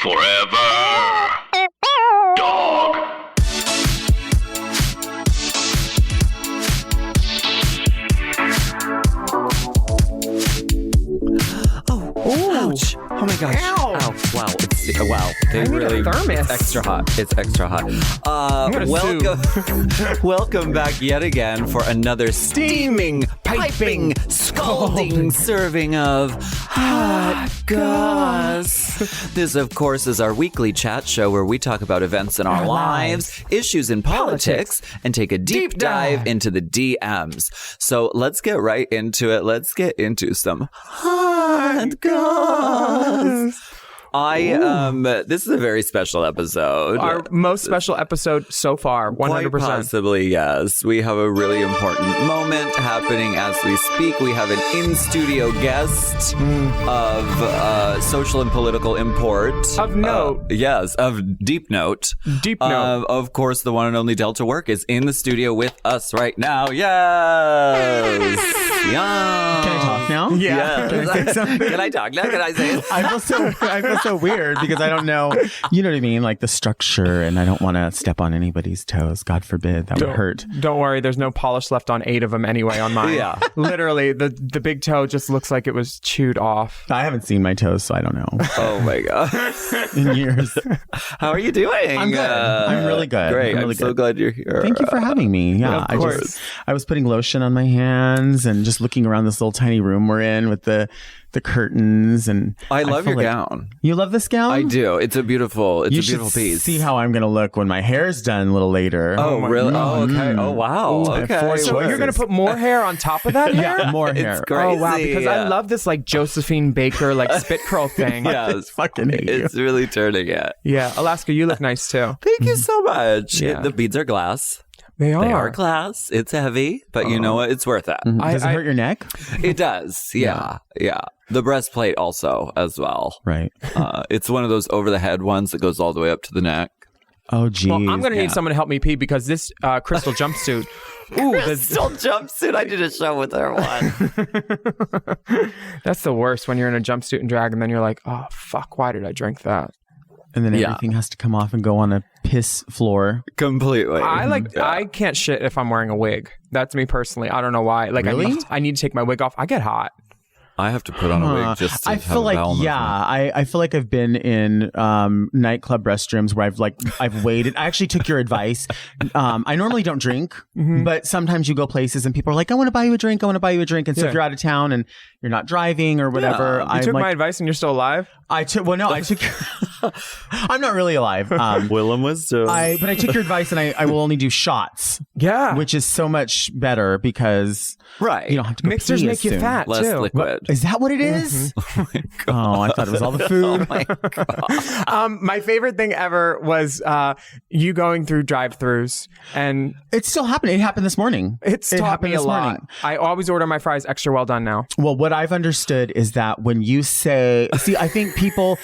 Forever. Dog. Ouch. Oh my gosh. Ow. Wow. Wow. They I need really. a thermos. It's extra hot. It's extra hot. Welcome back yet again for another steaming, piping, scalding serving of hot goss. This, of course, is our weekly chat show where we talk about events in our lives, issues in politics, and take a deep dive into the DMs. So let's get right into it. Let's get into some hot goss. This is a very special episode. Our most special episode so far, 100%. Quite possibly, yes. We have a really important moment happening as we speak. We have an in-studio guest of social and political import. Of note. Yes, of deep note. Deep note. Of course, the one and only Delta Work is in the studio with us right now. Yes! Yeah. Can I talk now? Yeah. Can I say something? Can I talk now? Can I say it? I feel so weird because I don't know, you know what I mean? Like the structure, and I don't want to step on anybody's toes. God forbid. That would hurt. Don't worry. There's no polish left on 8 of them anyway on mine. Yeah. Literally, the big toe just looks like it was chewed off. I haven't seen my toes, so I don't know. Oh my God. In years. How are you doing? I'm good. I'm really good. Great. I'm really so good. glad you're here. Thank you for having me. Yeah, Of course. I was putting lotion on my hands and just looking around this little tiny room we're in with the curtains, and I love feel your gown. You love this gown? I do. It's a beautiful You beautiful should piece. see how I'm going to look when my hair's done a little later. Oh, really? Oh, okay. Oh, wow. Ooh, I have Okay. 4 So choices. you're going to put more hair on top of that hair? Yeah, more hair. It's crazy. Oh, wow. Because I love this like Josephine Baker, like spit curl thing. Yes. Fucking hate you. It's really turning it. Yeah. Alaska, you look nice too. Thank you so much. Yeah. The beads are glass. They They are glass. It's heavy, but you know what? It's worth it. Does it hurt your neck? It does. Yeah. Yeah. The breastplate also as well. Right. It's one of those over the head ones that goes all the way up to the neck. Oh, geez. Well, I'm going to need someone to help me pee because this crystal jumpsuit. Ooh, Crystal jumpsuit. I did a show with her once. that's the worst when you're in a jumpsuit and drag and then you're like, oh, fuck, why did I drink that? And then everything has to come off and go on a piss floor. Completely. I can't shit if I'm wearing a wig. That's me personally. I don't know why. Like, Really? I need to take my wig off. I get hot. I have to put on a wig just to I have feel a like, bowel movement. I feel like I've been in nightclub restrooms where I've waited. I actually took your advice. I normally don't drink, but sometimes you go places and people are like, I want to buy you a drink. I want to buy you a drink. And so if you're out of town and you're not driving or whatever, You took my advice and you're still alive? I took I'm not really alive. Willam was too. But I took your advice and I will only do shots. Yeah. Which is so much better because Right. you don't have to go Mixers pee make as you soon. fat, Less too. liquid. Is that what it is? Oh my God. Oh, I thought it was all the food. Oh my God. My favorite thing ever was you going through drive-thrus, and It's still happening. It happened this morning. it's It taught happened me a this lot. morning. I always order my fries extra well done now. Well, what I've understood is that when you say, I think people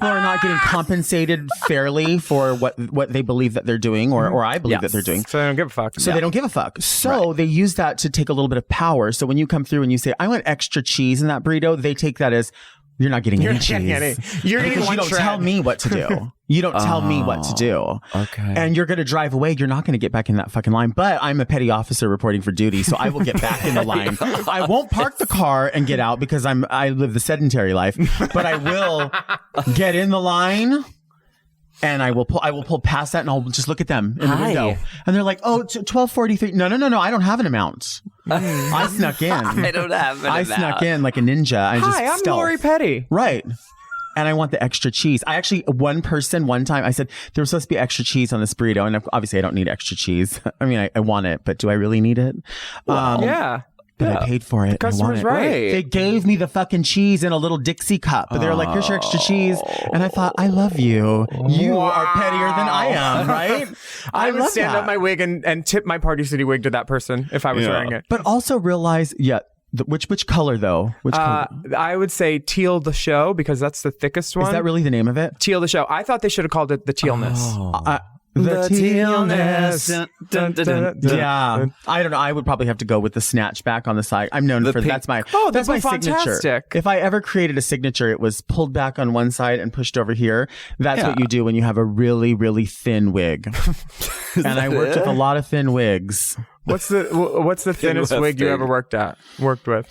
are not getting compensated fairly for what they believe that they're doing, or I believe that they're doing. So I don't give a fuck. So they don't give a fuck. So they use that to take a little bit of power. So when you come through and you say, I want extra cheese in that burrito, they take that as, you're not getting any cheese. You're getting Because one you don't shred. tell me what to do. You don't tell me what to do. Okay. And you're going to drive away. You're not going to get back in that fucking line. But I'm a petty officer reporting for duty, so I will get back in the line. I won't park the car and get out because I live the sedentary life. But I will get in the line. And I will pull past that and I'll just look at them in the window. And they're like, oh, 1243. No. I don't have an amount. I snuck in. I don't have an I amount. snuck in like a ninja. I just Hi, I'm stealth. Lori Petty. Right. And I want the extra cheese. I actually, one time, I said, there was supposed to be extra cheese on this burrito. And obviously I don't need extra cheese. I mean, I want it, but do I really need it? Yeah. But I paid for it. customer's I want it. right. They gave me the fucking cheese in a little Dixie cup. But they were like, here's your extra cheese. And I thought, I love you. You are pettier than I am, right? I would love stand that. up my wig and tip my Party City wig to that person if I was wearing it. But also realize, which color though? Which color? I would say Teal the Show because that's the thickest one. Is that really the name of it? Teal the Show? I thought they should have called it the Tealness. The tealness. Dun, dun, dun, dun. Yeah, I don't know. I would probably have to go with the snatch back on the side. I'm known for that's my that's my signature. If I ever created a signature, it was pulled back on one side and pushed over here. That's what you do when you have a really, really thin wig. And I worked with a lot of thin wigs. What's the thinnest wig you ever worked with?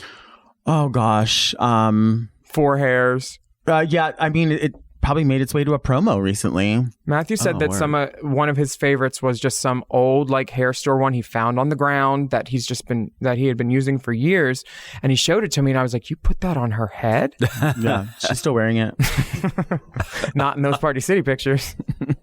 Oh gosh, 4 hairs. Yeah, I mean it probably made its way to a promo recently. Matthew said that one of his favorites was just some old like hair store one he found on the ground that he had been using for years, and he showed it to me and I was like, "You put that on her head?" Yeah, she's still wearing it. Not in those Party City pictures.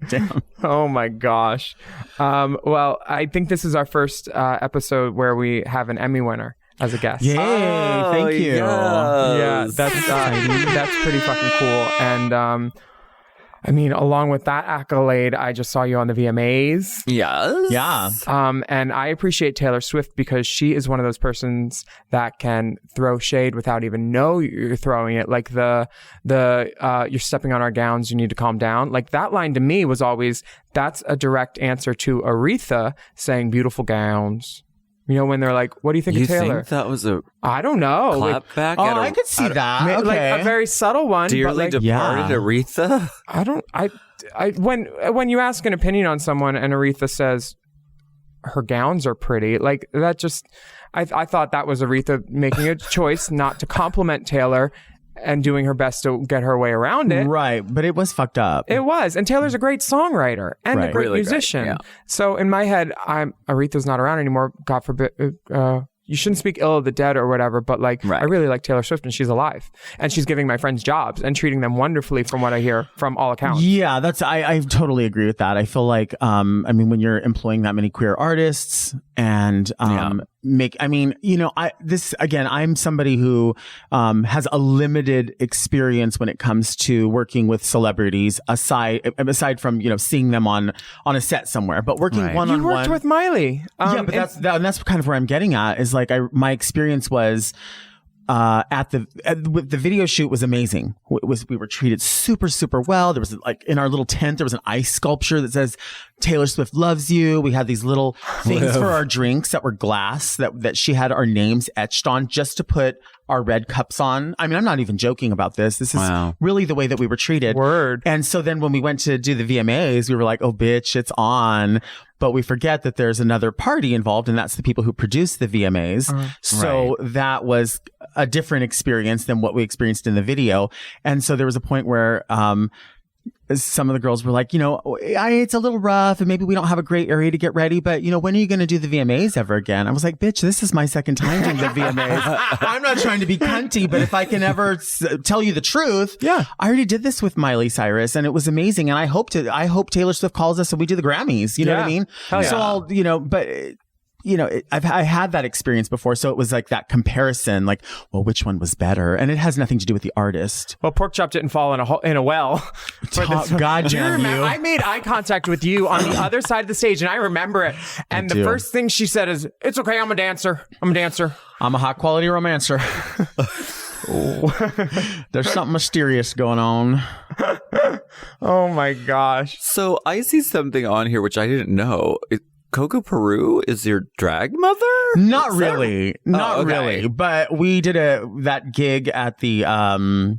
Damn. Oh my gosh. Well, I think this is our first episode where we have an Emmy winner as a guest. Yay! Thank you. Yes. Yeah, that's pretty fucking cool. And I mean, along with that accolade, I just saw you on the VMAs. Yes. Yeah. And I appreciate Taylor Swift because she is one of those persons that can throw shade without even know you're throwing it. Like the you're stepping on our gowns, you need to calm down. Like that line to me was always, that's a direct answer to Aretha saying beautiful gowns. You know, when they're like, what do you think of Taylor? You think that was a I don't know. clap back? Oh, I could see that. Like Okay. a very subtle one. Dearly but like, departed Aretha? when you ask an opinion on someone and Aretha says her gowns are pretty, like that just, I thought that was Aretha making a choice not to compliment Taylor and doing her best to get her way around it. Right, but it was fucked up. It was. And Taylor's a great songwriter and a great Really musician. great, yeah. So in my head, Aretha's not around anymore. God forbid. You shouldn't speak ill of the dead or whatever, but like, I really like Taylor Swift and she's alive and she's giving my friends jobs and treating them wonderfully from what I hear from all accounts. Yeah, I totally agree with that. I feel like, I mean, when you're employing that many queer artists and, I'm somebody who, has a limited experience when it comes to working with celebrities aside from, seeing them on a set somewhere, but working one-on-one. You worked with Miley. Yeah, but that's kind of where I'm getting at is like, my experience was, the video shoot was amazing. We were treated super, super well. There was like in our little tent, there was an ice sculpture that says Taylor Swift loves you. We had these little things for our drinks that were glass that she had our names etched on just to put our red cups on. I mean, I'm not even joking about this. This is really the way that we were treated. Word. And so then when we went to do the VMAs, we were like, oh, bitch, it's on. But we forget that there's another party involved, and that's the people who produce the VMAs. So that was a different experience than what we experienced in the video. And so there was a point where some of the girls were like, it's a little rough and maybe we don't have a great area to get ready, but when are you going to do the VMAs ever again? I was like, bitch, this is my second time doing the VMAs. I'm not trying to be cunty, but if I can ever tell you the truth, I already did this with Miley Cyrus and it was amazing. And I hope Taylor Swift calls us and we do the Grammys. You know what I mean? Hell yeah. So I had that experience before. So it was like that comparison, like, well, which one was better? And it has nothing to do with the artist. Well, Porkchop didn't fall in a well. God damn you. I made eye contact with you on the other side of the stage and I remember it. And the first thing she said is, it's okay. I'm a dancer. I'm a high quality romancer. There's something mysterious going on. Oh my gosh. So I see something on here, which I didn't know. Coco Peru is your drag mother? Not really. But we did that gig at the oh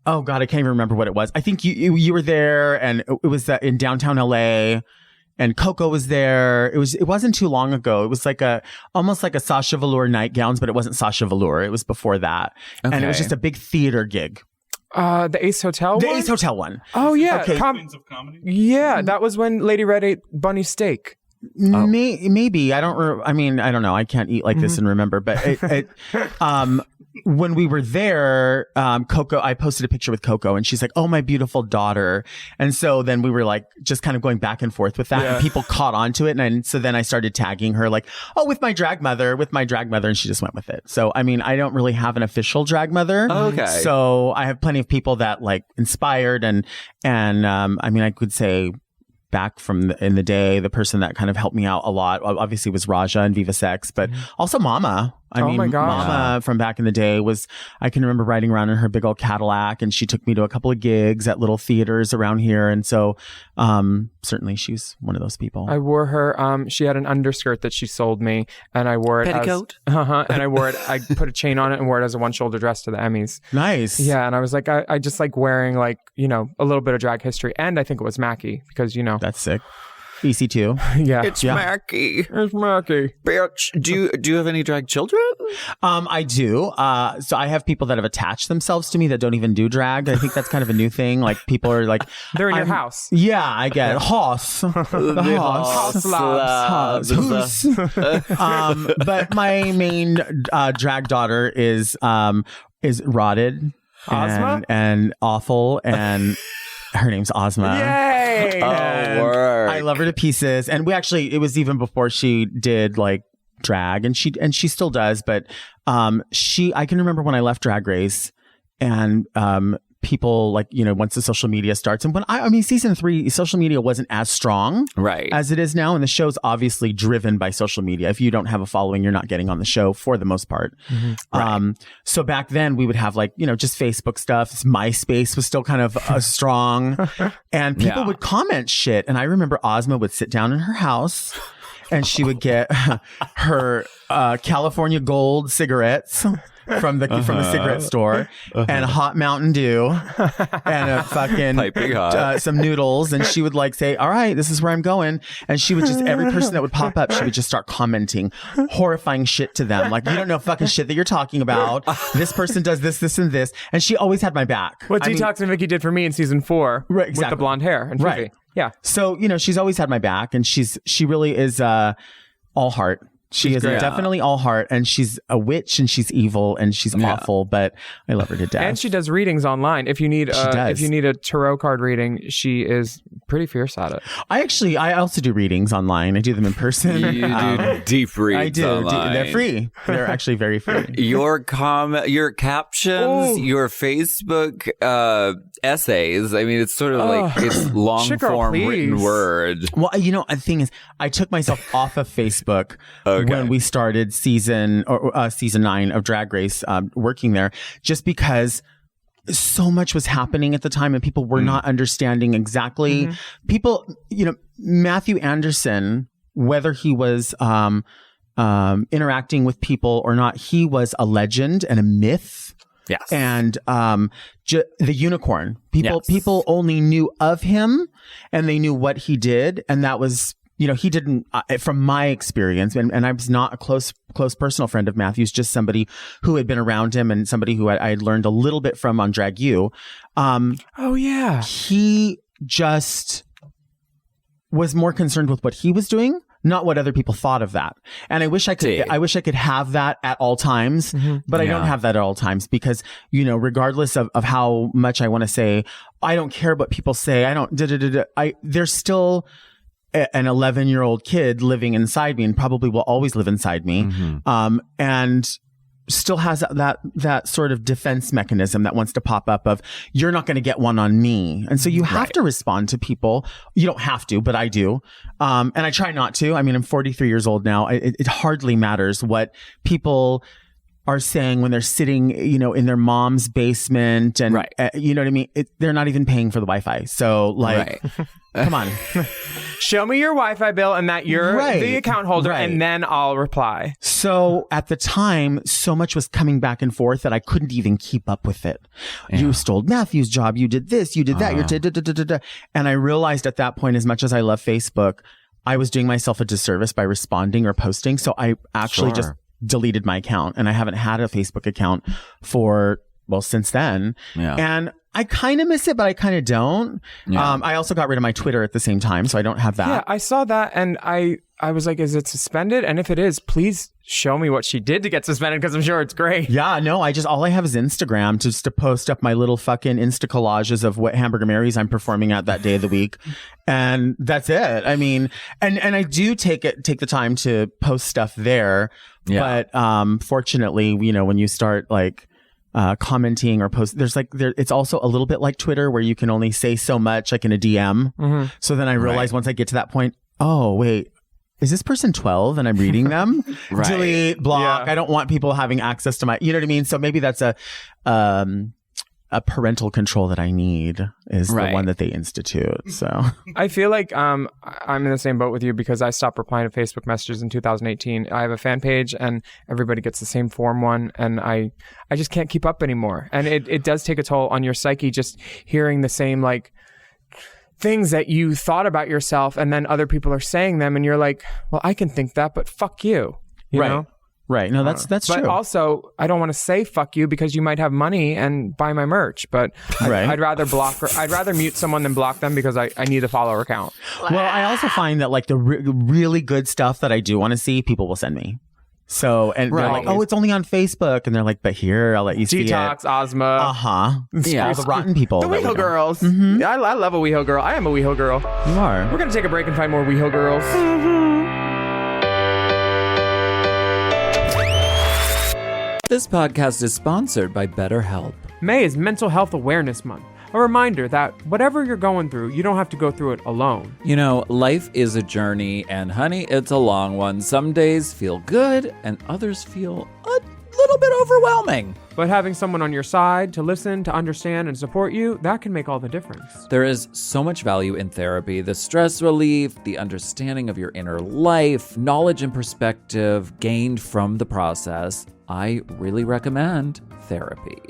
God, I can't even remember what it was. I think you were there, and it was in downtown LA, and Coco was there. It wasn't too long ago. It was like almost like a Sasha Velour nightgowns, but it wasn't Sasha Velour. It was before that, and it was just a big theater gig. The Ace Hotel one? The Ace Hotel one. Oh, yeah. Okay. Queens of Comedy? Yeah, that was when Lady Red ate bunny steak. Maybe. I don't know. I can't eat like this and remember. But when we were there, Coco, I posted a picture with Coco and she's like, oh, my beautiful daughter. And so then we were like, just kind of going back and forth with that. Yeah. And people caught on to it. And so then I started tagging her like, oh, with my drag mother. And she just went with it. So, I mean, I don't really have an official drag mother. Okay. So I have plenty of people that like inspired and I mean, I could say back in the day, the person that kind of helped me out a lot, obviously was Raja and Viva Sex, but also Mama. I mean, my gosh. Mama from back in the day I can remember riding around in her big old Cadillac, and she took me to a couple of gigs at little theaters around here. And so, certainly she's one of those people. I wore her, she had an underskirt that she sold me, and I wore it Petticoat? and I wore it, I put a chain on it and wore it as a one-shoulder dress to the Emmys. Nice. Yeah, and I was like, I just like wearing like, a little bit of drag history, and I think it was Mackie, because, That's sick. EC2. Yeah. It's Mackie. It's Mackie. Bitch. Do you have any drag children? I do. So I have people that have attached themselves to me that don't even do drag. I think that's kind of a new thing. Like people are like, they're in your house. Yeah, I get it. Hoss. The Hoss. But my main drag daughter is rotted Ozma? and awful, and her name's Ozma. Yay! Oh, word. I love her to pieces. And it was even before she did like drag, and she still does, but I can remember when I left Drag Race, and people like, once the social media starts, and when I mean season 3, social media wasn't as strong as it is now, and the show's obviously driven by social media. If you don't have a following, you're not getting on the show for the most part. Mm-hmm. So back then we would have like, just Facebook stuff. MySpace was still kind of strong, and people would comment shit. And I remember Ozma would sit down in her house, and she would get her California Gold cigarettes from the cigarette store, and a hot Mountain Dew, and a fucking some noodles, and she would like say, "All right, this is where I'm going," and she would just, every person that would pop up, she would just start commenting horrifying shit to them, like, "You don't know fucking shit that you're talking about. This person does this, this, and this," and she always had my back. What Detox and Vicky did for me in season 4, right, exactly, with the blonde hair and Fifi. Right. Yeah. So she's always had my back, and she really is all heart. She is definitely all heart, and she's a witch, and she's evil, and she's awful, but I love her to death. And she does readings online. If you need a tarot card reading, she is pretty fierce at it. I also do readings online. I do them in person. You do deep reads. I do. Online. They're free. They're actually very free. Your captions, your Facebook essays. I mean, it's sort of like it's long form written word. Well, the thing is, I took myself off of Facebook when we started season 9 of Drag Race, working there, just because so much was happening at the time, and people were not understanding exactly. Mm-hmm. People, Matthew Anderson, whether he was interacting with people or not, he was a legend and a myth. Yes. And the unicorn. People only knew of him, and they knew what he did, and that was, he didn't, from my experience, and I was not a close personal friend of Matthew's, just somebody who had been around him and somebody who I had learned a little bit from on Drag U. He just was more concerned with what he was doing, not what other people thought of that. And I wish I could have that at all times, but I don't have that at all times, because, regardless of how much I want to say, I don't care what people say. There's still an 11-year-old kid living inside me, and probably will always live inside me. And still has that sort of defense mechanism that wants to pop up of, you're not going to get one on me. And so you have to respond to people. You don't have to, but I do. And I try not to. I mean, I'm 43 years old now. It hardly matters what people are saying when they're sitting, in their mom's basement, and you know what I mean? They're not even paying for the Wi-Fi. So come on. Show me your Wi-Fi bill and that you're the account holder, and then I'll reply. So at the time, so much was coming back and forth that I couldn't even keep up with it. Yeah. You stole Matthew's job. You did this. You did that. You're And I realized at that point, as much as I love Facebook, I was doing myself a disservice by responding or posting. So I actually just deleted my account, and I haven't had a Facebook account since then. Yeah. And I kind of miss it, but I kind of don't. Yeah. I also got rid of my Twitter at the same time, so I don't have that. Yeah, I saw that, and I was like, is it suspended? And if it is, please show me what she did to get suspended, because I'm sure it's great. Yeah, no, all I have is Instagram just to post up my little fucking Insta collages of what Hamburger Mary's I'm performing at that day of the week. And that's it. I mean, and I do take the time to post stuff there. Yeah. But fortunately, when you start commenting or post, it's also a little bit like Twitter, where you can only say so much, like in a DM. So then I realized once I get to that point, oh wait, is this person 12 and I'm reading them? Right. Delete, block. Yeah. I don't want people having access to my, you know what I mean? So maybe that's a parental control that I need is Right. the one that they institute. So I feel like I'm in the same boat with you because I stopped replying to Facebook messages in 2018. I have a fan page and everybody gets the same form one, and I just can't keep up anymore. And it does take a toll on your psyche just hearing the same like things that you thought about yourself, and then other people are saying them, and you're like, well, I can think that, but fuck you. You right. know? Right. No, that's But true. also, I don't want to say fuck you because you might have money and buy my merch. But Right. I'd rather block or I'd rather mute someone than block them because I need a follower count. Well, I also find that like the really good stuff that I do want to see, people will send me. So, and they're like, Right. oh, it's only on Facebook. And they're like, but here, I'll let you see it. Detox, Ozma. Uh-huh. Yeah. All the rotten people. The that we WeHo know. girls. I love a WeHo girl. I am a WeHo girl. You are. We're going to take a break and find more WeHo girls. This podcast is sponsored by BetterHelp. May is Mental Health Awareness Month. A reminder that whatever you're going through, you don't have to go through it alone. You know, life is a journey, and honey, it's a long one. Some days feel good, and others feel a little bit overwhelming. But having someone on your side to listen, to understand, and support you, that can make all the difference. There is so much value in therapy. The stress relief, the understanding of your inner life, knowledge and perspective gained from the process. I really recommend therapy.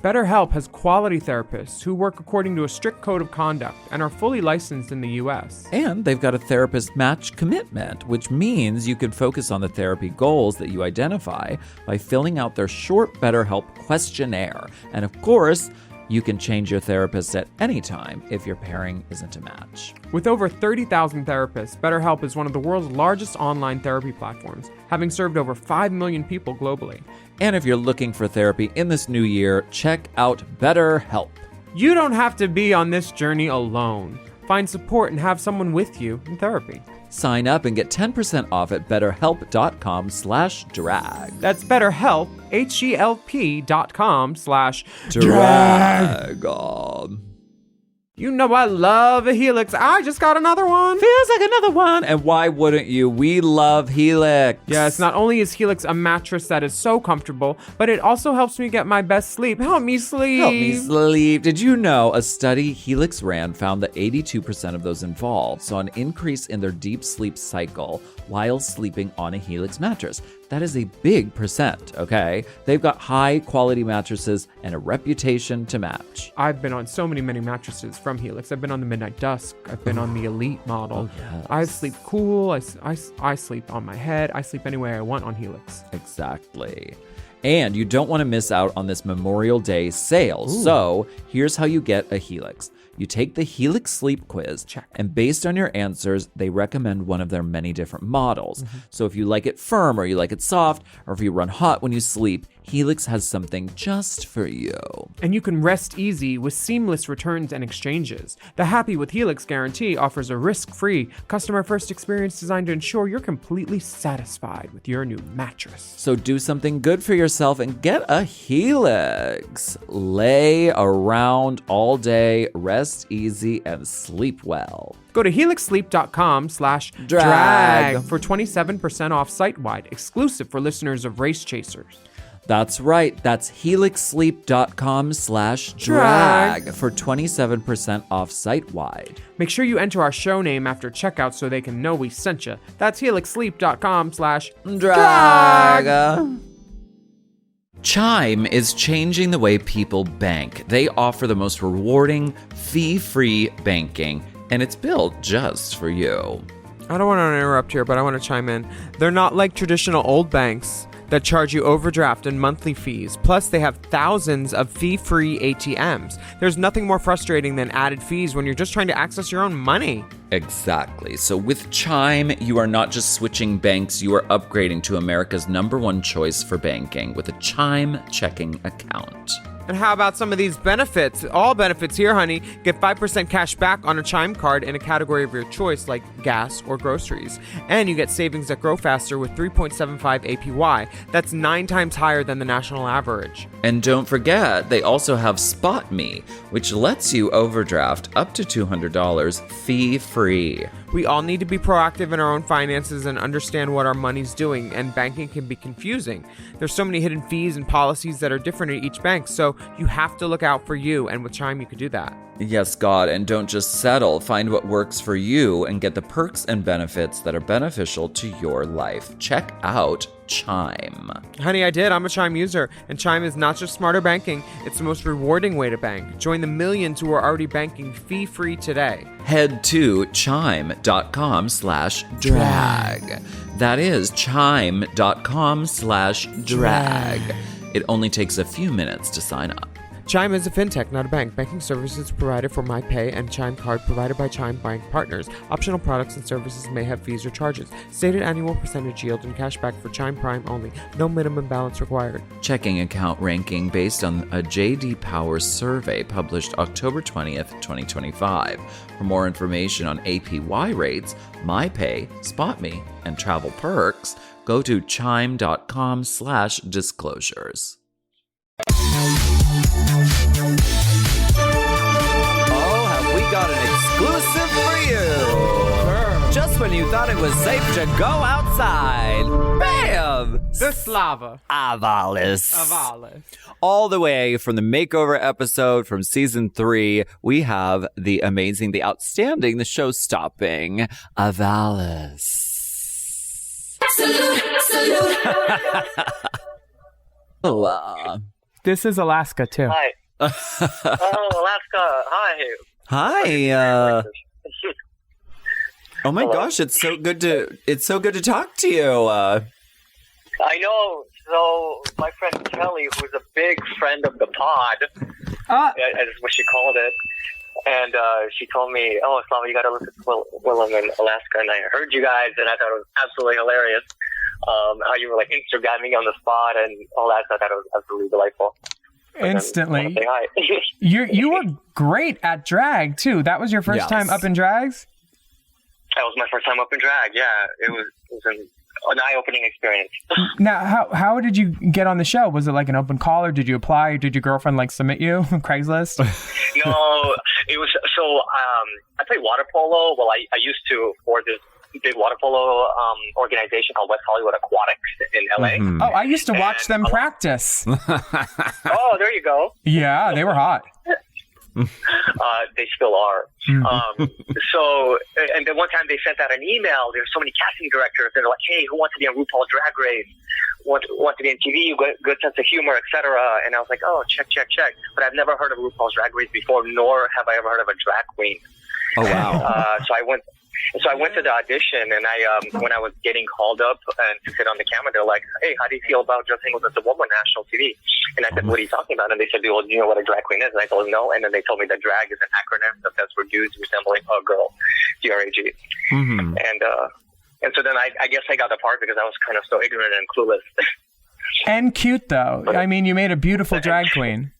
BetterHelp has quality therapists who work according to a strict code of conduct and are fully licensed in the U.S. And they've got a therapist match commitment, which means you can focus on the therapy goals that you identify by filling out their short BetterHelp questionnaire. And of course, you can change your therapist at any time if your pairing isn't a match. With over 30,000 therapists, BetterHelp is one of the world's largest online therapy platforms, having served over 5 million people globally. And if you're looking for therapy in this new year, check out BetterHelp. You don't have to be on this journey alone. Find support and have someone with you in therapy. Sign up and get 10% off at betterhelp.com/drag. That's BetterHelp, HELP.com/drag. Drag. You know I love a Helix. I just got another one. Feels like another one. And why wouldn't you? We love Helix. Yes, not only is Helix a mattress that is so comfortable, but it also helps me get my best sleep. Help me sleep. Help me sleep. Did you know a study Helix ran found that 82% of those involved saw an increase in their deep sleep cycle while sleeping on a Helix mattress? That is a big percent, okay? They've got high quality mattresses and a reputation to match. I've been on so many mattresses from Helix. I've been on the Midnight Dusk. I've been on the Elite model. yes. I sleep cool. I sleep on my head. I sleep any way I want on Helix. Exactly. And you don't want to miss out on this Memorial Day sale. So here's how you get a Helix. You take the Helix Sleep Quiz, Check. and based on your answers, they recommend one of their many different models. So if you like it firm or you like it soft, or if you run hot when you sleep, Helix has something just for you. And you can rest easy with seamless returns and exchanges. The Happy with Helix guarantee offers a risk-free, customer-first experience designed to ensure you're completely satisfied with your new mattress. So do something good for yourself and get a Helix. Lay around all day, rest easy, and sleep well. Go to helixsleep.com/drag Drag. for 27% off site-wide, exclusive for listeners of Race Chasers. That's right. That's helixsleep.com/drag for 27% off site-wide. Make sure you enter our show name after checkout so they can know we sent you. That's helixsleep.com/drag. Drag. Chime is changing the way people bank. They offer the most rewarding, fee-free banking, and it's built just for you. I don't want to interrupt here, but I want to chime in. They're not like traditional old banks that charge you overdraft and monthly fees. Plus, they have thousands of fee-free ATMs. There's nothing more frustrating than added fees when you're just trying to access your own money. Exactly. So with Chime, you are not just switching banks, you are upgrading to America's #1 choice for banking with a Chime checking account. And how about some of these benefits? All benefits here, honey. Get 5% cash back on a Chime card in a category of your choice, like gas or groceries. And you get savings that grow faster with 3.75 APY. That's 9 times higher than the national average. And don't forget, they also have Spot Me, which lets you overdraft up to $200 fee-free. We all need to be proactive in our own finances and understand what our money's doing, and banking can be confusing. There's so many hidden fees and policies that are different at each bank, so you have to look out for you, and with Chime you can do that. Yes, God, and don't just settle. Find what works for you and get the perks and benefits that are beneficial to your life. Check out Chime. Honey, I did. I'm a Chime user, and Chime is not just smarter banking, it's the most rewarding way to bank. Join the millions who are already banking fee-free today. Head to chime.com/drag. That is chime.com/drag. It only takes a few minutes to sign up. Chime is a fintech, not a bank. Banking services provided for MyPay and Chime Card provided by Chime Bank partners. Optional products and services may have fees or charges. Stated annual percentage yield and cashback for Chime Prime only. No minimum balance required. Checking account ranking based on a J.D. Power survey published October 20th, 2025. For more information on APY rates, MyPay, SpotMe, and travel perks, go to chime.com/disclosures. Oh, have we got an exclusive for you? Just when you thought it was safe to go outside, bam! The Slava. Avalis. Avalis. All the way from the makeover episode from season 3, we have the amazing, the outstanding, the show-stopping Avalis. Salute. Oh, This is Alaska, too. Hi. Alaska. Hi. hi. Oh my Hello. gosh, it's so good to talk to you. I know. So my friend Kelly, who's a big friend of the pod, as what she called it, and she told me, "Oh, Slava, you got to listen to Willam in Alaska." And I heard you guys, and I thought it was absolutely hilarious. How you were like Instagramming on the spot and all that. So I thought it was absolutely delightful. Instantly. Say hi. You were great at drag, too. That was your first time up in drags? That was my first time up in drag. Yeah, it was an eye-opening experience. Now, how did you get on the show? Was it like an open call, or did you apply? Or did your girlfriend like submit you? Craigslist? No, it was so. I play water polo. Well, I used to for this big water polo organization called West Hollywood Aquatics in LA. Mm-hmm. Oh, I used to watch them practice. Oh, there you go. Yeah, they were hot. They still are. So, and then one time they sent out an email. There's so many casting directors. They're like, "Hey, who wants to be on RuPaul's Drag Race? Want to be on TV? Good sense of humor, etc." And I was like, "Oh, check." But I've never heard of RuPaul's Drag Race before, nor have I ever heard of a drag queen. Oh wow! So I went to the audition, and when I was getting called up and to sit on the camera, they're like, "Hey, how do you feel about just hanging with a woman on national TV?" And I said, "What are you talking about?" And they said, "Well, do you know what a drag queen is?" And I told them no. And then they told me that drag is an acronym that stands for dudes resembling a girl, DRAG. Mm-hmm. And so then I guess I got the part because I was kind of so ignorant and clueless. And cute, though. I mean, you made a beautiful drag queen.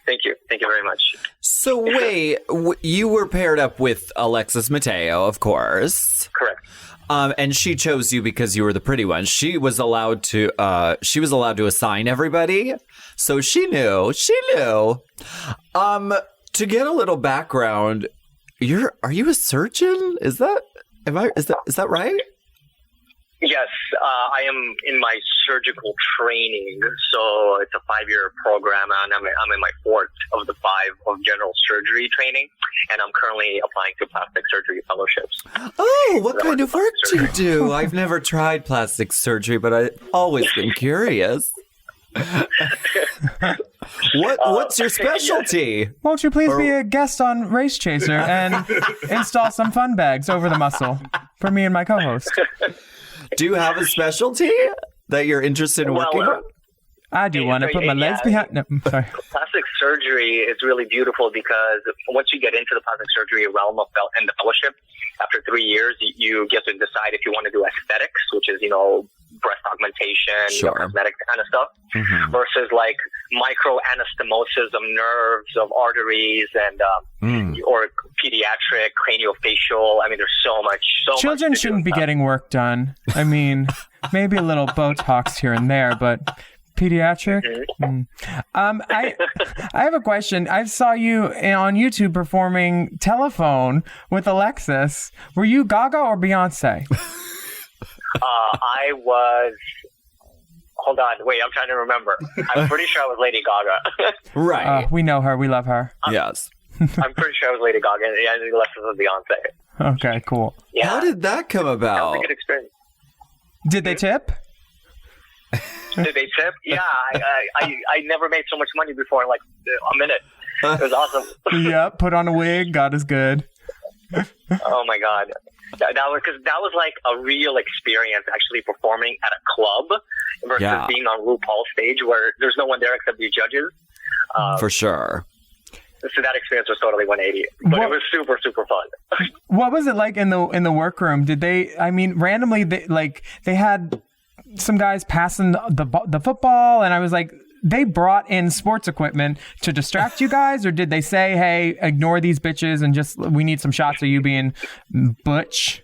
Thank you very much. So wait, you were paired up with Alexis Mateo, of course. Correct. And she chose you because you were the pretty one. She was allowed to assign everybody. So she knew. To get a little background, are you a surgeon? Is that right? Yes, I am in my surgical training, so it's a 5-year program, and I'm in my 4th of the 5 of general surgery training, and I'm currently applying to plastic surgery fellowships. Oh, what kind of work do you do? I've never tried plastic surgery, but I've always been curious. What's your specialty? Won't you please be a guest on Race Chaser and install some fun bags over the muscle for me and my co-host? Do you have a specialty that you're interested in working on? I do want to put my legs behind. No, I'm sorry. Plastic surgery is really beautiful because once you get into the plastic surgery realm of and the fellowship, after 3 years, you get to decide if you want to do aesthetics, which is, breast augmentation, cosmetic kind of stuff, versus like micro anastomosis of nerves, of arteries, and or pediatric craniofacial. I mean, there's so much. Children shouldn't be getting work done. I mean, maybe a little Botox here and there, but pediatric. I have a question. I saw you on YouTube performing Telephone with Alexis. Were you Gaga or Beyonce? I was. Hold on, wait. I'm trying to remember. I'm pretty sure I was Lady Gaga. Right. We know her. We love her. Yes. I'm pretty sure I was Lady Gaga, and Alexis was Beyonce. Okay, cool. Yeah. How did that come about? That was a good experience. Did they tip? Did they tip? Yeah, I never made so much money before in like a minute. It was awesome. Yep, put on a wig. God is good. Oh my God. That was like a real experience actually performing at a club versus being on RuPaul's stage where there's no one there except the judges. For sure. So that experience was totally 180, but it was super, super fun. What was it like in the workroom? Did they? I mean, randomly they had some guys passing the football, and I was like, they brought in sports equipment to distract you guys, or did they say, hey, ignore these bitches and just we need some shots of you being butch?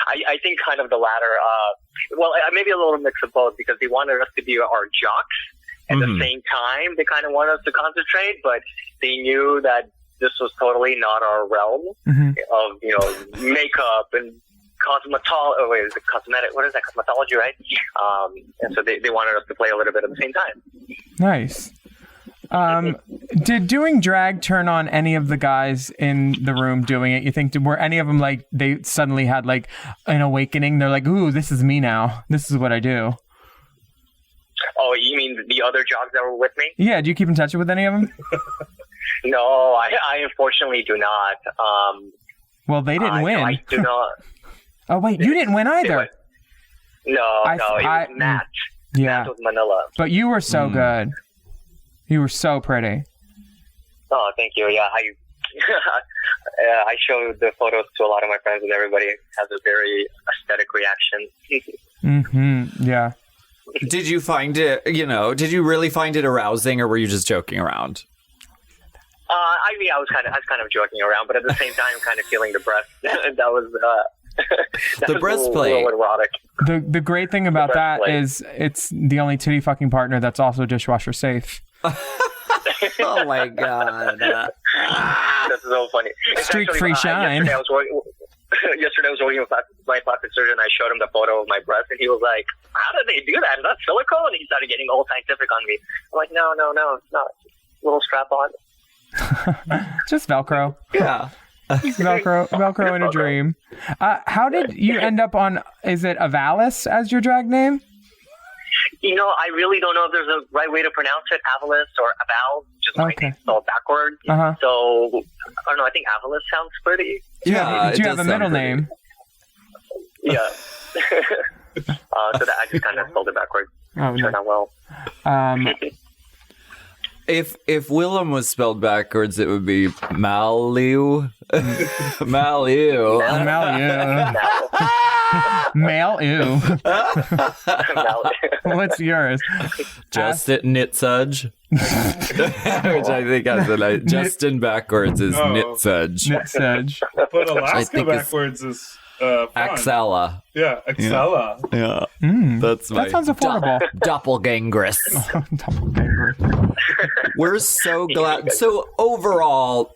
I think kind of the latter. Well, maybe a little mix of both because they wanted us to be our jocks. At the same time, they kind of wanted us to concentrate, but they knew that this was totally not our realm of, makeup and cosmetic, what is that? Cosmetology, right? And so they wanted us to play a little bit at the same time. Nice. Did doing drag turn on any of the guys in the room doing it? You think, were any of them like, they suddenly had like an awakening? They're like, ooh, this is me now. This is what I do. Oh, you mean the other jocks that were with me? Yeah, do you keep in touch with any of them? No, I unfortunately do not. Well, they didn't win. I do not. Oh, wait, you didn't win either. No, it was Matt. Yeah. Matt with Manila. But you were so good. You were so pretty. Oh, thank you. Yeah, I showed the photos to a lot of my friends, and everybody has a very aesthetic reaction. Yeah. Did you find it, did you really find it arousing, or were you just joking around? I mean, I was kind of joking around, but at the same time, kind of feeling the breath. That was the breastplate. A little erotic. The great thing about that is it's the only titty fucking partner that's also dishwasher safe. Oh my God. That's so funny. Streak free shine. Yesterday I was working with my plastic surgeon. I showed him the photo of my breast, and he was like, how did they do that? Is that silicone? And he started getting all scientific on me. I'm like, no, it's not. Little strap on. Just Velcro. Yeah. Velcro in a dream. How did you end up on, is it Avalis as your drag name? I really don't know if there's a right way to pronounce it, Avalis or Aval, just my name spelled backwards. So, I don't know, I think Avalis sounds pretty. Yeah, did you have a middle name? Yeah. So that I just kind of spelled it backwards. Oh, turned out well. If Willam was spelled backwards, it would be Maliu. Maliu. Male-ew. What's yours? Just Nitsudge. Which I think has a Justin backwards is Nitsudge. Nitsudge. But Alaska backwards is Axella. Yeah, Axella. Yeah. That's my that sounds affordable. Doppelgangress. Doppelganger. We're so glad. So overall,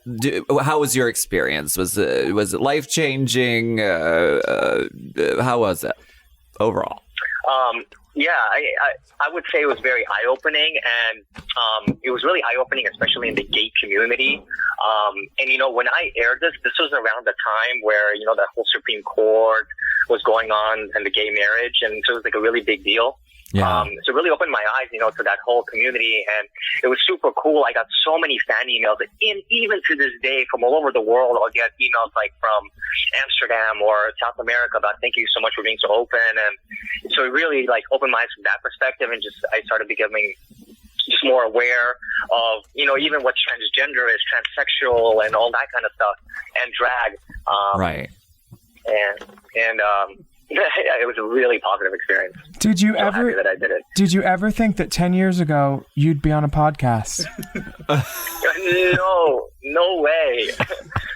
how was your experience? Was it life-changing? How was it overall? Yeah, I would say it was very eye-opening, and it was really eye-opening, especially in the gay community. And, when I aired this was around the time where, that whole Supreme Court was going on and the gay marriage, and so it was like a really big deal. Yeah. So it really opened my eyes, to that whole community, and it was super cool. I got so many fan emails, and even to this day, from all over the world, I'll get emails like from Amsterdam or South America about thank you so much for being so open, and so it really like opened my eyes from that perspective, and just I started becoming just more aware of, even what transgender is, transsexual, and all that kind of stuff, and drag. Right. And it was a really positive experience. Did you happy that I did it. Did you ever think that 10 years ago you'd be on a podcast? No way.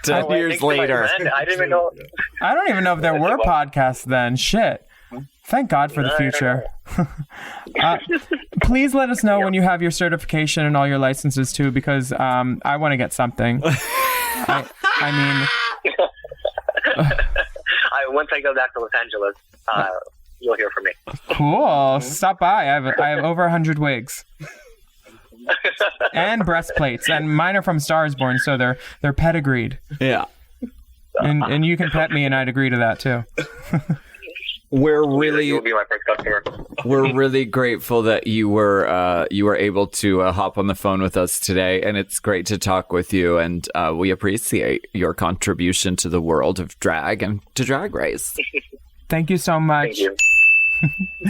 10 years later. I didn't even know. I don't even know if there were podcasts then. Shit. Thank God for the future. Please let us know when you have your certification and all your licenses too, because I want to get something. Once I go back to Los Angeles, you'll hear from me. Cool. Stop by. I have over 100 wigs. And breastplates. And mine are from Stars Born, so they're pedigreed. Yeah. And you can pet me, and I'd agree to that too. You'll be my first customer. We're really grateful that you were able to hop on the phone with us today, and it's great to talk with you. And we appreciate your contribution to the world of drag and to Drag Race. Thank you so much. Thank you.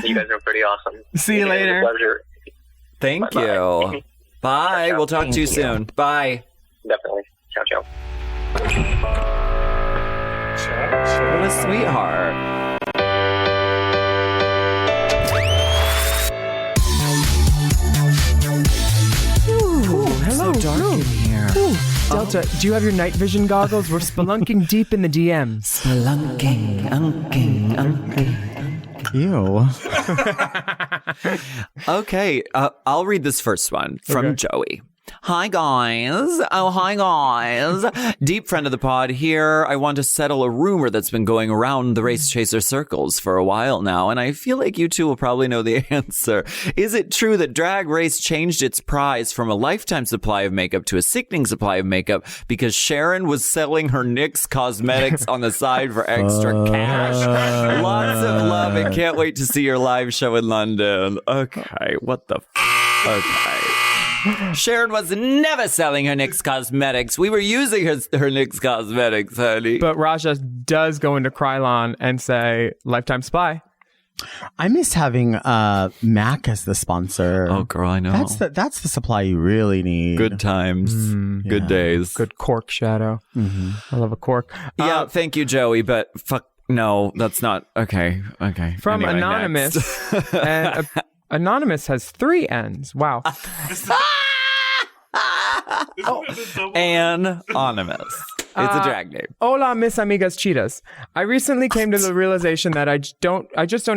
You guys are pretty awesome. See you later. It was a pleasure. Thank Bye-bye. you. Bye. Ciao. We'll talk to you soon. Bye. Definitely. Ciao, ciao. What a sweetheart. Hello. So dark in here. Delta, do you have your night vision goggles? We're spelunking deep in the DMs. Spelunking, Ew. Okay, I'll read this first one from Joey. Hi, guys. Oh, hi, guys. Deep friend of the pod here. I want to settle a rumor that's been going around the Race Chaser circles for a while now, and I feel like you two will probably know the answer. Is it true that Drag Race changed its prize from a lifetime supply of makeup to a sickening supply of makeup because Sharon was selling her NYX cosmetics on the side for extra cash? Lots of love and can't wait to see your live show in London. Okay, what the okay. Sharon was never selling her NYX cosmetics. We were using her NYX cosmetics, honey. But Raja does go into Krylon and say, lifetime supply. I miss having MAC as the sponsor. Oh, girl, I know. That's the supply you really need. Good times. Good days. Good cork shadow. I love a cork. Yeah, thank you, Joey, but fuck, no, that's not, okay. From Anyway, Anonymous. next. And Anonymous has 3 N's. Wow. Anonymous. It's a drag name. Hola, mis amigas chidas. I recently came to the realization that I just don't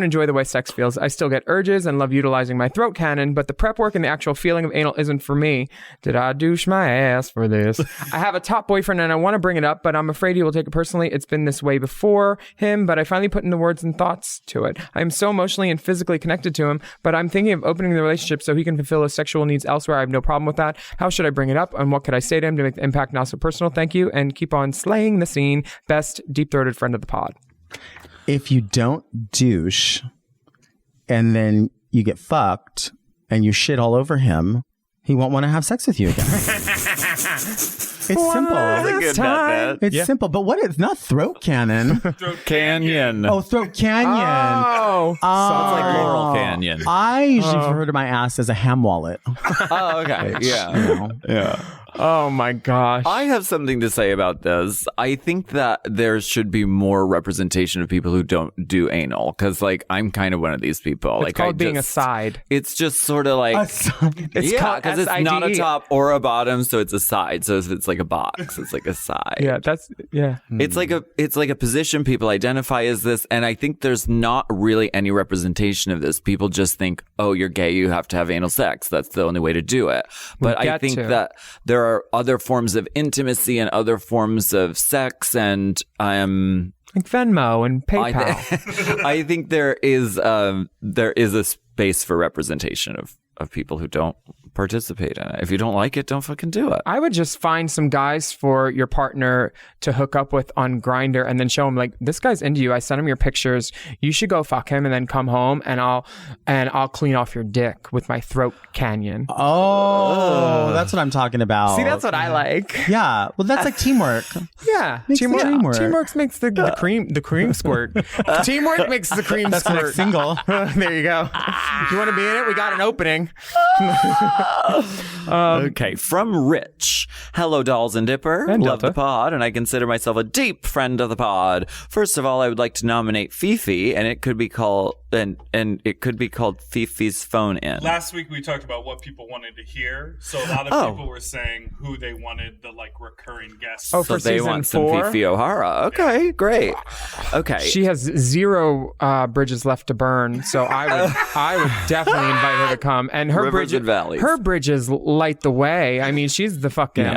enjoy the way sex feels. I still get urges and love utilizing my throat cannon, but the prep work and the actual feeling of anal isn't for me. Did I douche my ass for this? I have a top boyfriend and I want to bring it up, but I'm afraid he will take it personally. It's been this way before him, but I finally put in the words and thoughts to it. I am so emotionally and physically connected to him, but I'm thinking of opening the relationship so he can fulfill his sexual needs elsewhere. I have no problem with that. How should I bring it up, and what could I say to him to make the impact not so personal? Thank you, and keep on slaying the scene. Best deep-throated friend of the pod. If you don't douche and then you get fucked and you shit all over him, he won't want to have sex with you again. It's simple. It's simple. But what is not throat cannon? Canyon. Oh, throat canyon. Oh. Sounds like Laurel Canyon. I usually refer to my ass as a ham wallet. Oh, okay. Yeah. You know. Yeah. Oh my gosh. I have something to say about this. I think that there should be more representation of people who don't do anal, because like I'm kind of one of these people. It's called being a side. It's just sort of like It's called because it's not a SIDE. top or a bottom, so it's a side. So it's like a box. It's like a side. It's like a position people identify as this, and I think there's not really any representation of this. People just think, oh, you're gay, you have to have anal sex. That's the only way to do it. But I think that there are other forms of intimacy and other forms of sex, and like Venmo and PayPal. I think there is a space for representation of people who don't participate in it. If you don't like it, don't fucking do it. I would just find some guys for your partner to hook up with on Grindr and then show them like, this guy's into you. I sent him your pictures. You should go fuck him and then come home and I'll clean off your dick with my throat canyon. Oh, that's what I'm talking about. See, that's what I like. Yeah. Well, that's like teamwork. Yeah. Teamwork makes the cream squirt. Teamwork makes the cream That's the squirt. next single. There you go. You want to be in it? We got an opening. Okay, from Rich. Hello, Dolls and Dipper. And Love Delta. the pod, and I consider myself a deep friend of the pod. First of all, I would like to nominate Fifi, and it could be called Fifi's phone in. Last week we talked about what people wanted to hear, so a lot of people were saying who they wanted the like recurring guests. Oh, So for they season want 4? some Fifi O'Hara. Okay, great. Okay. She has 0 bridges left to burn, so I would definitely invite her to come. And her Rivers and valleys. her bridges light the way. I mean, she's the fucking.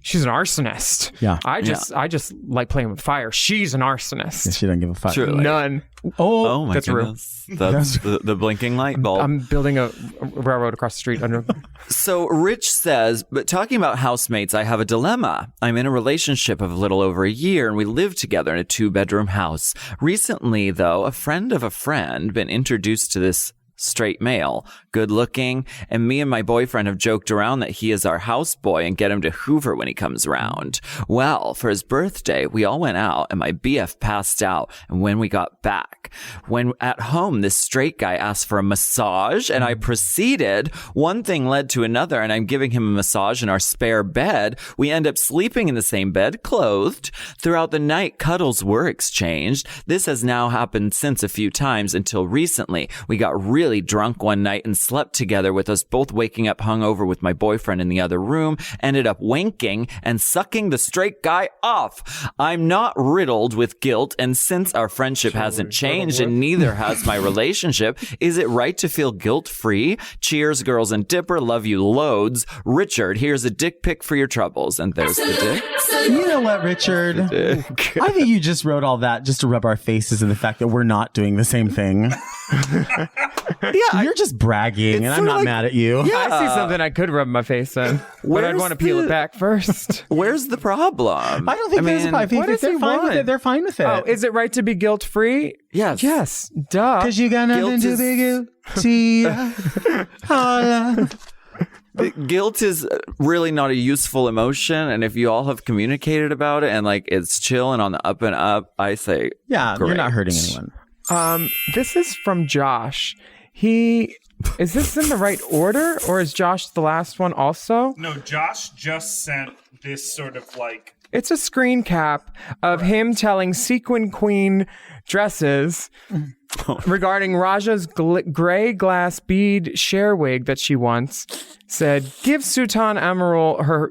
She's an arsonist. Yeah. I just like playing with fire. She's an arsonist. She doesn't give a fuck. Truly. None. Oh my that's goodness. That's the blinking light bulb. I'm building a railroad across the street under. So Rich says, but talking about housemates, I have a dilemma. I'm in a relationship of a little over a year and we live together in a 2-bedroom house. Recently, though, a friend of a friend been introduced to this straight male, good looking, and me and my boyfriend have joked around that he is our houseboy and get him to Hoover when he comes around. Well, for his birthday, we all went out and my BF passed out. And when we got back, when at home, this straight guy asked for a massage and I proceeded. One thing led to another and I'm giving him a massage in our spare bed. We end up sleeping in the same bed, clothed. Throughout the night, cuddles were exchanged. This has now happened since a few times until recently. We got really drunk one night and slept together with us both waking up hungover with my boyfriend in the other room, ended up wanking and sucking the straight guy off. I'm not riddled with guilt, and since our friendship hasn't changed and neither has my relationship, is it right to feel guilt-free? Cheers, girls and Dipper. Love you loads. Richard, here's a dick pic for your troubles. And there's the dick. You know what, Richard? I think you just wrote all that just to rub our faces in the fact that we're not doing the same thing. Yeah, You're just bragging, and I'm not mad at you. I see something I could rub my face in, but I'd want to peel it back first. Where's the problem? I don't think there's a problem. what If does they're he fine with want? it, they're fine with it. Oh, is it right to be guilt-free? Yes. Yes. Duh. Because you got nothing Guilt to is- be guilty of. Holla. Guilt is really not a useful emotion, and if you all have communicated about it and like it's chill and on the up and up, I say Yeah, great. you're not hurting anyone. This is from Josh. Is this in the right order, or is Josh the last one also? No, Josh just sent this sort of like It's a screen cap of him telling Sequin Queen dresses regarding Raja's gray glass bead share wig that she wants. Said, give Sultan Emerald her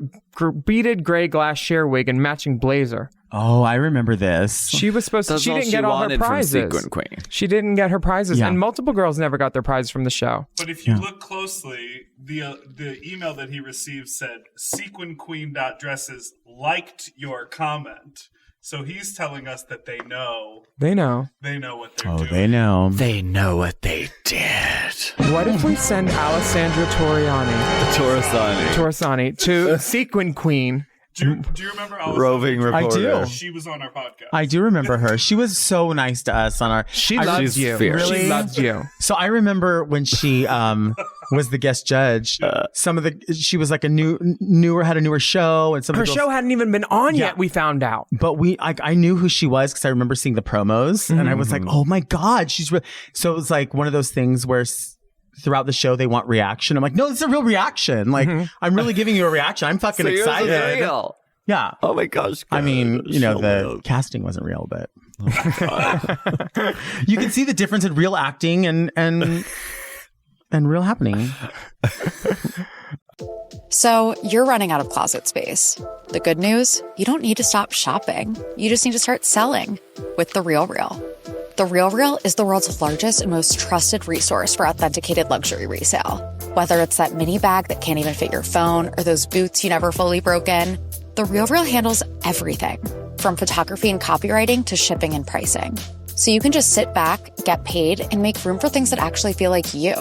beaded gray glass share wig and matching blazer. Oh, I remember this. She was supposed to. That's She all didn't she get all her wanted from prizes. Sequin Queen. She didn't get her prizes, Yeah. and multiple girls never got their prizes from the show. But if you look closely, the email that he received said sequinqueen.dresses liked your comment. So he's telling us that they know They know. what they're Oh, doing. they know. They know what they did. What if we send Alessandra Torresani to Sequin Queen? Do you remember Alessandra? Roving reporter. I do. She was on our podcast. I do remember her. She was so nice to us on our. She I- loves you. fierce. She loves you. So I remember when she was the guest judge. She was like had a newer show, and some Her of the girls, show hadn't even been on Yeah. yet. We found out. But I knew who she was because I remember seeing the promos, and I was like, oh my god, she's. So it was like one of those things where. Throughout the show, they want reaction. I'm like, no, it's a real reaction. Like, I'm really giving you a reaction. I'm fucking So yours is excited. real. Yeah. Oh my gosh. I mean, God. you know, Show the me up. casting wasn't real, but you can see the difference in real acting and real happening. So you're running out of closet space. The good news? You don't need to stop shopping. You just need to start selling with The RealReal. The RealReal is the world's largest and most trusted resource for authenticated luxury resale. Whether it's that mini bag that can't even fit your phone or those boots you never fully broke in, The RealReal handles everything from photography and copywriting to shipping and pricing. So you can just sit back, get paid, and make room for things that actually feel like you.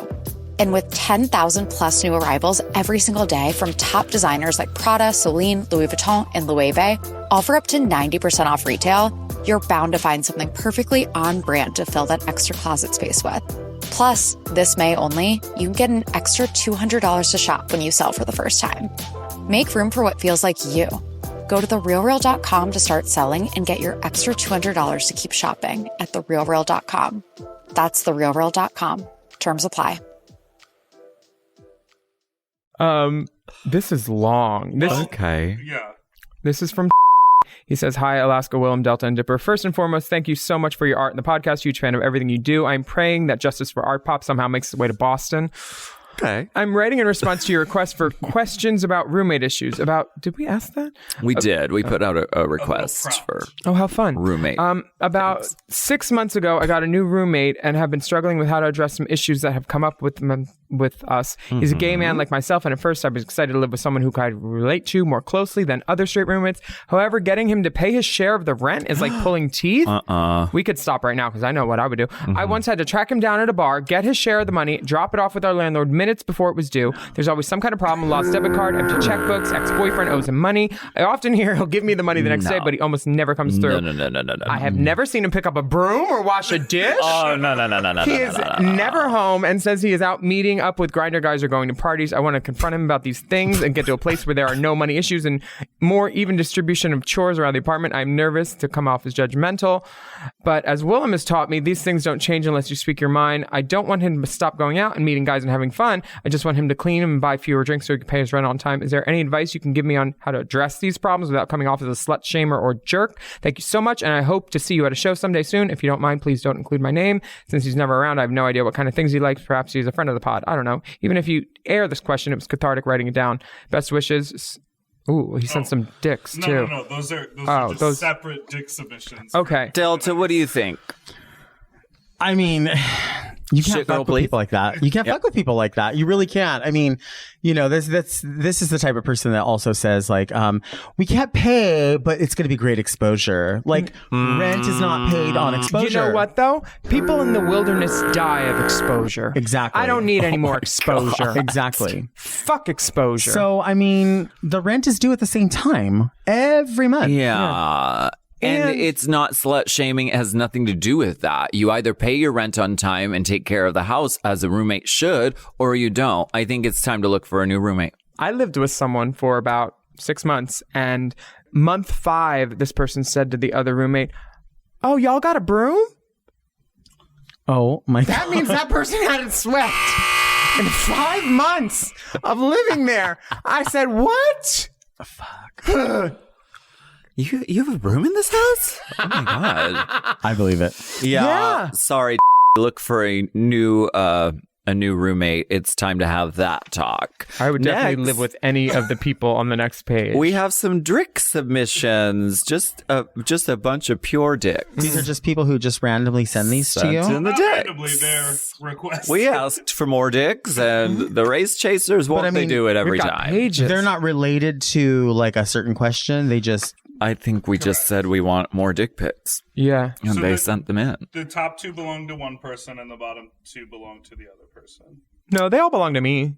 And with 10,000 plus new arrivals every single day from top designers like Prada, Celine, Louis Vuitton, and Loewe, all for up to 90% off retail, you're bound to find something perfectly on brand to fill that extra closet space with. Plus, this May only, you can get an extra $200 to shop when you sell for the first time. Make room for what feels like you. Go to therealreal.com to start selling and get your extra $200 to keep shopping at therealreal.com. That's therealreal.com. Terms apply. This is long. Okay. Yeah. This is from He says, hi, Alaska, Willam, Delta, and Dipper. First and foremost, thank you so much for your art and the podcast. Huge fan of everything you do. I'm praying that Justice for Art Pop somehow makes its way to Boston. Okay. I'm writing in response to your request for questions about roommate issues. Did we ask that? We did. We put out a request for Oh, how fun. roommate. About 6 months ago, I got a new roommate and have been struggling with how to address some issues that have come up with us. He's a gay man like myself, and at first I was excited to live with someone who I relate to more closely than other straight roommates. However, getting him to pay his share of the rent is like pulling teeth. We could stop right now because I know what I would do. I once had to track him down at a bar, get his share of the money, drop it off with our landlord minutes before it was due. There's always some kind of problem, lost debit card, empty checkbooks, ex-boyfriend owes him money. I often hear he'll give me the money the next day, but he almost never comes through. No. I have never seen him pick up a broom or wash a dish. Oh, no. He is never home and says he is out meeting up with Grindr guys or going to parties. I want to confront him about these things and get to a place where there are no money issues and more even distribution of chores around the apartment. I'm nervous to come off as judgmental, but as Willam has taught me, these things don't change unless you speak your mind. I don't want him to stop going out and meeting guys and having fun. I just want him to clean and buy fewer drinks so he can pay his rent on time. Is there any advice you can give me on how to address these problems without coming off as a slut shamer or jerk? Thank you so much, and I hope to see you at a show someday soon. If you don't mind, please don't include my name. Since he's never around, I have no idea what kind of things he likes. Perhaps he's a friend of the pod. I don't know. Even if you air this question, it was cathartic writing it down. Best wishes. Ooh, he sent some dicks too. No. Those are just separate dick submissions. Okay. Delta, what do you think? I mean, you can't Shit girl, fuck with please. people like that. You can't fuck with people like that. You really can't. I mean, you know, this is the type of person that also says like, we can't pay, but it's going to be great exposure. Like rent is not paid on exposure. You know what though? People in the wilderness die of exposure. Exactly. I don't need any more exposure. Exactly. Fuck exposure. So, I mean, the rent is due at the same time every month. Yeah. And it's not slut shaming. It has nothing to do with that. You either pay your rent on time and take care of the house as a roommate should, or you don't. I think it's time to look for a new roommate. I lived with someone for about 6 months, and month 5, this person said to the other roommate, "Oh, y'all got a broom?" Oh my God. That means that person hadn't swept in 5 months of living there. I said, "What?" Fuck. You have a room in this house? Oh my God. I believe it. Yeah. Sorry. Look for a new roommate. It's time to have that talk. I would definitely Next, live with any of the people on the next page. We have some dick submissions. Just a bunch of pure dicks. These are just people who just randomly send these to you. Sent in the Not dicks. randomly, they're requests. We asked for more dicks, and the race chasers won't. I mean, they do it every We've got time. pages. They're not related to like a certain question. They just I think we just said we want more dick pics, Yeah. and So they the- sent them in. The top 2 belong to one person, and the bottom 2 belong to the other person. No, they all belong to me.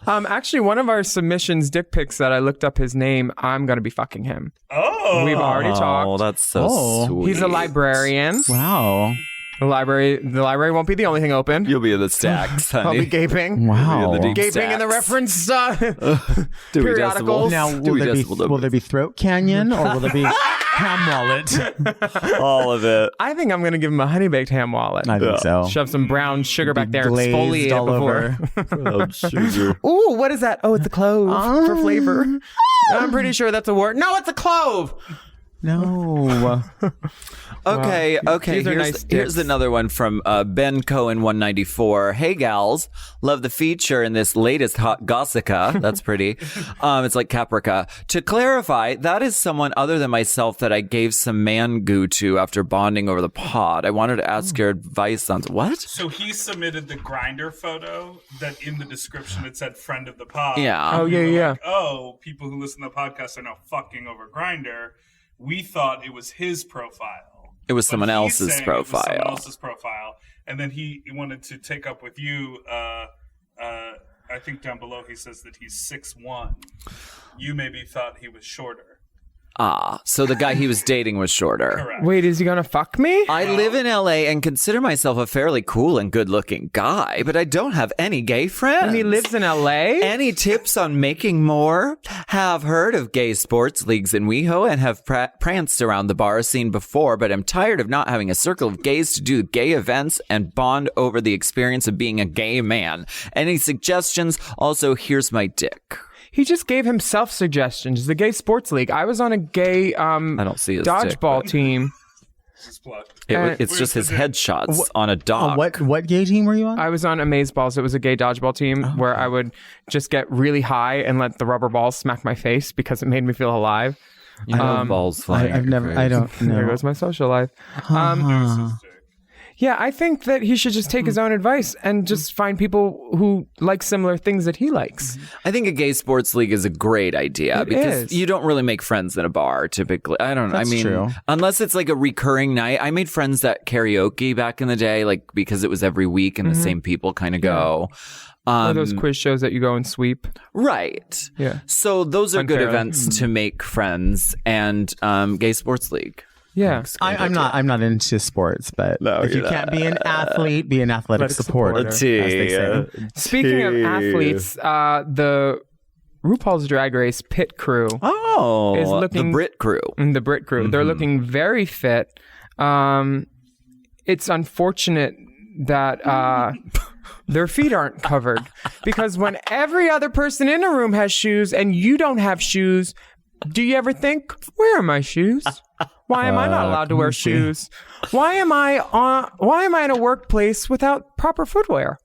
Actually, one of our submissions, dick pics, that I looked up his name, I'm going to be fucking him. Oh. We've already Oh, talked. that's so Oh. sweet. He's a librarian. wow. The library won't be the only thing open. You'll be in the stacks, honey. I'll be gaping. Wow. You'll be in the deep Gaping in the stacks. reference Dewey periodicals. Decibel. Now, Dewey will there be Throat Canyon or will there be Ham Wallet? all of it. I think I'm going to give him a honey baked ham wallet. I think so. Shove some brown sugar back there and Glazed exfoliate all it before. over. Oh, sugar. Ooh, what is that? Oh, it's a clove for flavor. I'm pretty sure that's a word. No, it's a clove. No. Okay, okay. These are nice Here's dicks. another one from Ben Cohen 194. Hey gals, love the feature in this latest hot gossica. That's pretty. It's like Caprica. To clarify, that is someone other than myself that I gave some man goo to after bonding over the pod. I wanted to ask your advice on what? So he submitted the Grindr photo that in the description it said friend of the pod. Yeah. Oh, We were yeah. like, oh, people who listen to the podcast are now fucking over Grindr. We thought it was his profile. It was someone else's profile. Someone else's profile. And then he wanted to take up with you. I think down below he says that he's 6'1". You maybe thought he was shorter. So the guy he was dating was shorter. Correct. Wait, is he gonna fuck me? I live in LA and consider myself a fairly cool and good-looking guy, but I don't have any gay friends. And he lives in LA? Any tips on making more? Have heard of gay sports leagues in WeHo and have pranced around the bar scene before, but I'm tired of not having a circle of gays to do gay events and bond over the experience of being a gay man. Any suggestions? Also, here's my dick. He just gave himself suggestions. The gay sports league. I was on a gay I don't see his dodgeball dick, team. It's just his headshots on a dock. What gay team were you on? I was on Amazeballs. It was a gay dodgeball team where I would just get really high and let the rubber balls smack my face because it made me feel alive. You know, balls flying. I don't know. There goes my social life. Yeah, I think that he should just take his own advice and just find people who like similar things that he likes. I think a gay sports league is a great idea because you don't really make friends in a bar typically. I don't know. That's true. Unless it's like a recurring night. I made friends at karaoke back in the day, like because it was every week and the same people kind of go. Or those quiz shows that you go and sweep. Right. Yeah. So those are good Unfairly. events to make friends, and gay sports league. Yeah. I'm not into sports, but if you can't be an athlete, be an athletic supporter, as they say. Speaking of athletes, the RuPaul's Drag Race pit crew is looking... The Brit crew. The Brit crew. They're looking very fit. It's unfortunate that their feet aren't covered because when every other person in a room has shoes and you don't have shoes, do you ever think, where are my shoes? Why am I not allowed to wear shoes? Why am I in a workplace without proper footwear?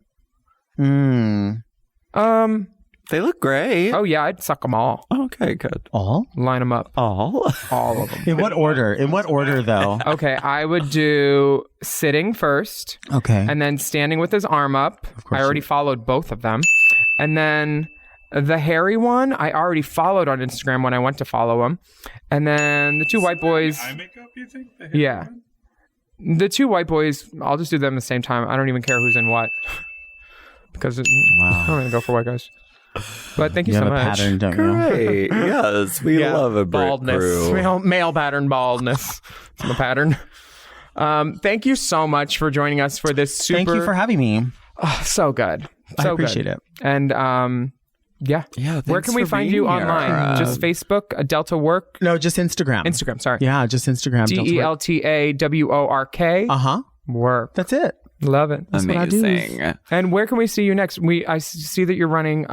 They look great. Oh yeah, I'd suck them all. Okay, good. All? Line them up. All of them. In what order? In what order, though? Okay, I would do sitting first. Okay. And then standing with his arm up. I already followed both of them. And then the hairy one, I already followed on Instagram when I went to follow him. And then the two white boys. Eye makeup, you think? Yeah. The two white boys, I'll just do them at the same time. I don't even care who's in what. Because I'm going to go for white guys. But thank you so have much. a pattern, don't you? Great. Yes, we love a Brit baldness. crew. Male pattern baldness. It's my pattern. Thank you so much for joining us for this super... Thank you for having me. Oh, so good. I appreciate it. And yeah. Where can we find you online? Just Facebook, Delta Work? No, just Instagram. Instagram, sorry. Yeah, just Instagram. DELTAWORK. Work. That's it. Love it. That's Amazing. what I do. And where can we see you next? I see that you're running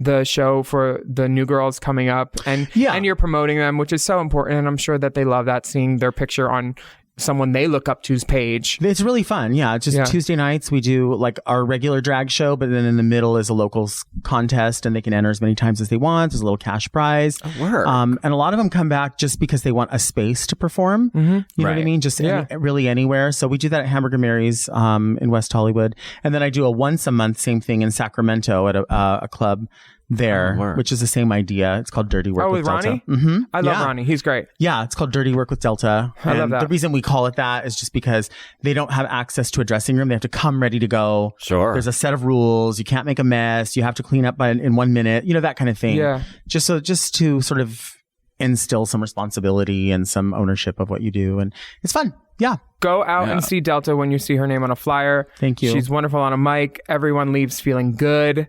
the show for the New Girls coming up, and you're promoting them, which is so important. And I'm sure that they love that, seeing their picture on someone they look up to's page. It's really fun. Yeah. Just Tuesday nights, we do like our regular drag show, but then in the middle is a locals contest and they can enter as many times as they want. There's a little cash prize. And a lot of them come back just because they want a space to perform. You know what I mean? Just really anywhere. So we do that at Hamburger Mary's in West Hollywood. And then I do a once a month, same thing in Sacramento at a club there, which is the same idea. It's called Dirty Work with Delta. Ronnie? I love Ronnie. He's great. Yeah, it's called Dirty Work with Delta. I love that. The reason we call it that is just because they don't have access to a dressing room. They have to come ready to go. Sure. There's a set of rules. You can't make a mess. You have to clean up in 1 minute. You know, that kind of thing. Yeah. Just to sort of instill some responsibility and some ownership of what you do. And it's fun. Yeah. Go out and see Delta when you see her name on a flyer. Thank you. She's wonderful on a mic. Everyone leaves feeling good.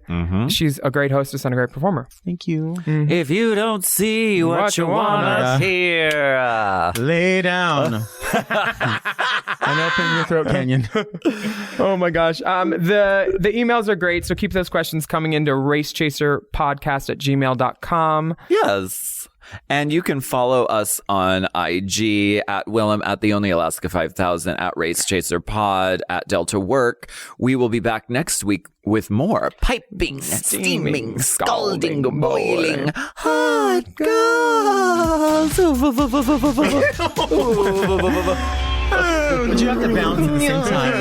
She's a great hostess and a great performer. Thank you. If you don't see what you wanna hear, lay down and open your throat canyon. Oh my gosh. The emails are great, so keep those questions coming into racechaserpodcast@gmail.com. Yes. And you can follow us on IG at Willam, at The Only Alaska 5000, at Race Chaser Pod, at Delta Work. We will be back next week with more piping, steaming, scalding, boiling, hot goss. Would you have to bounce at the same time?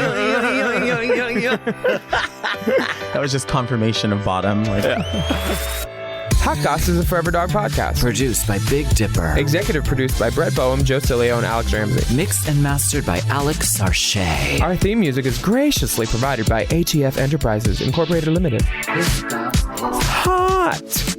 That was just confirmation of bottom. Hot Goss is a Forever Dog podcast. Produced by Big Dipper. Executive produced by Brett Boehm, Joe Cilio, and Alex Ramsey. Mixed and mastered by Alex Sarche. Our theme music is graciously provided by ATF Enterprises, Incorporated Limited. This stuff is hot.